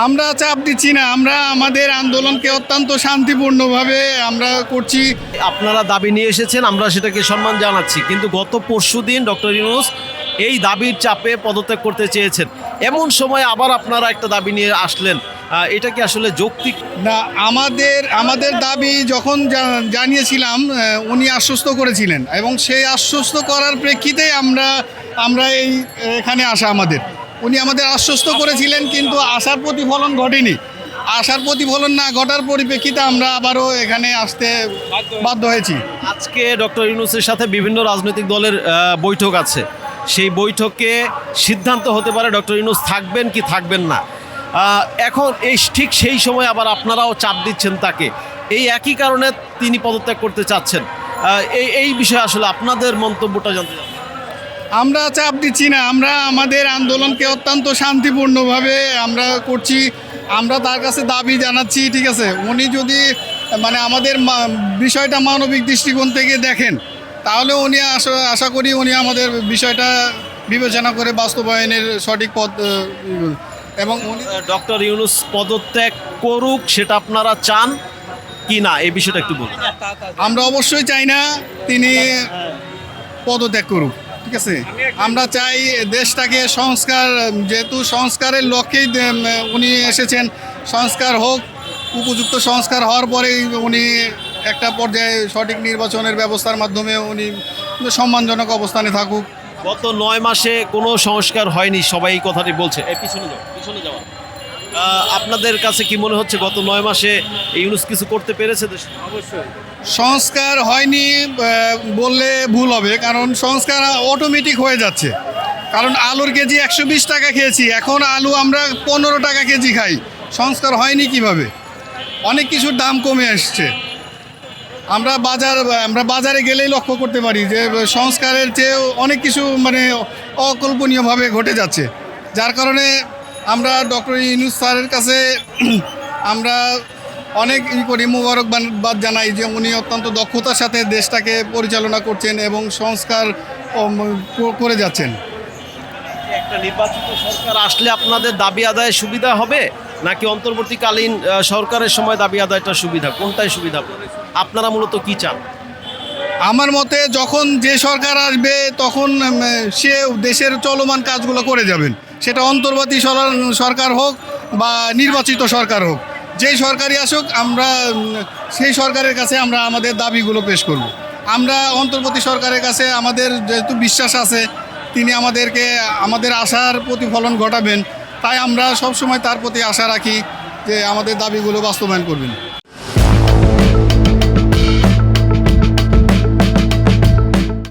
আমরা চাপ দিচ্ছি না, আমরা আমাদের আন্দোলনকে অত্যন্ত শান্তিপূর্ণভাবে আমরা করছি। আপনারা দাবি নিয়ে এসেছেন, আমরা সেটাকে সম্মান জানাচ্ছি, কিন্তু গত পরশুদিন ডক্টর ইউনূস এই দাবির চাপে পদত্যাগ করতে চেয়েছেন, এমন সময় আবার আপনারা একটা দাবি নিয়ে আসলেন, এটা কি আসলে যৌক্তিক? না, আমাদের দাবি যখন জানিয়েছিলাম উনি আশ্বস্ত করেছিলেন এবং সেই আশ্বস্ত করার প্রেক্ষিতে আমরা এখানে আসা উনি আমাদের আশ্বস্ত করেছিলেন, কিন্তু আশার প্রতিফলন ঘটেনি। আশার প্রতিফলন না ঘটার পরিপ্রেক্ষিতে আমরা আবারও এখানে আসতে বাধ্য হয়েছি। আজকে ডক্টর ইউনূসের সাথে বিভিন্ন রাজনৈতিক দলের বৈঠক আছে, সেই বৈঠকে সিদ্ধান্ত হতে পারে ডক্টর ইউনূস থাকবেন কি থাকবেন না। এখন ঠিক সেই সময় আবার আপনারাও চাপ দিচ্ছেন তাকে, এই একই কারণে তিনি পদত্যাগ করতে চাচ্ছেন। এই বিষয়ে আসলে আপনাদের মন্তব্যটা জানতে চাই। আমরা চাপ দিচ্ছি না, আমরা আমাদের আন্দোলনকে অত্যন্ত শান্তিপূর্ণভাবে আমরা করছি। আমরা তার কাছে দাবি জানাচ্ছি, ঠিক আছে, উনি যদি আমাদের বিষয়টা মানবিক দৃষ্টিকোণ থেকে দেখেন, তাহলে উনি আশা করি উনি আমাদের বিষয়টা বিবেচনা করে বাস্তবায়নের সঠিক পথ এবং উনি ডক্টর ইউনূস পদত্যাগ করুক, সেটা আপনারা চান কি না, এই বিষয়টা একটু বলুন। আমরা অবশ্যই চাই না তিনি পদত্যাগ করুক, ঠিক আছে। আমরা চাই দেশটাকে যেহেতু সংস্কারের লক্ষ্যেই উনি এসেছেন, সংস্কার হোক, উপযুক্ত সংস্কার হওয়ার পরেই উনি একটা পর্যায়ে সঠিক নির্বাচনের ব্যবস্থার মাধ্যমে উনি সম্মানজনক অবস্থানে থাকুক। গত 9 মাসে কোনো সংস্কার হয়নি, সবাই এই কথাটি বলছে। পিছনে যাওয়া আপনাদের কাছে কি মনে হচ্ছে গত 9 মাসে ইউনূস কিছু করতে পেরেছে দেশে? অবশ্যই সংস্কার হয়নি বললে ভুল হবে, কারণ সংস্কার অটোমেটিক হয়ে যাচ্ছে। কারণ আলুর কেজি 120 টাকা খেয়েছি, এখন আলু আমরা 15 টাকা কেজি খাই। সংস্কার হয়নি কিভাবে? অনেক কিছুর দাম কমে আসছে। আমরা বাজারে গেলেই লক্ষ্য করতে পারি যে সংস্কারের চেয়ে অনেক কিছু অকল্পনীয়ভাবে ঘটে যাচ্ছে। যার কারণে আমরা ডক্টর ইউনূস স্যারের কাছে আমরা অনেক মোবারকবাদ জানাই যে উনি অত্যন্ত দক্ষতার সাথে দেশটাকে পরিচালনা করছেন এবং সংস্কার করে যাচ্ছেন। একটা নির্বাচিত সরকার আসলে আপনাদের দাবি আদায়ে সুবিধা হবে, নাকি অন্তর্বর্তীকালীন সরকারের সময় দাবি আদায়টা সুবিধা, কোনটাই সুবিধা আপনারা মূলত কি চান? আমার মতে যখন যে সরকার আসবে তখন সে দেশের চলমান কাজগুলো করে যাবেন, সেটা অন্তর্বর্তী সরকার হোক বা নির্বাচিত সরকার হোক, যেই সরকারই আসুক আমরা সেই সরকারের কাছে আমরা আমাদের দাবিগুলো পেশ করব। আমরা অন্তর্বর্তী সরকারের কাছে আমাদের যেহেতু বিশ্বাস আছে তিনি আমাদের আশার প্রতিফলন ঘটাবেন, তাই আমরা সবসময় তার প্রতি আশা রাখি যে আমাদের দাবিগুলো বাস্তবায়ন করবেন।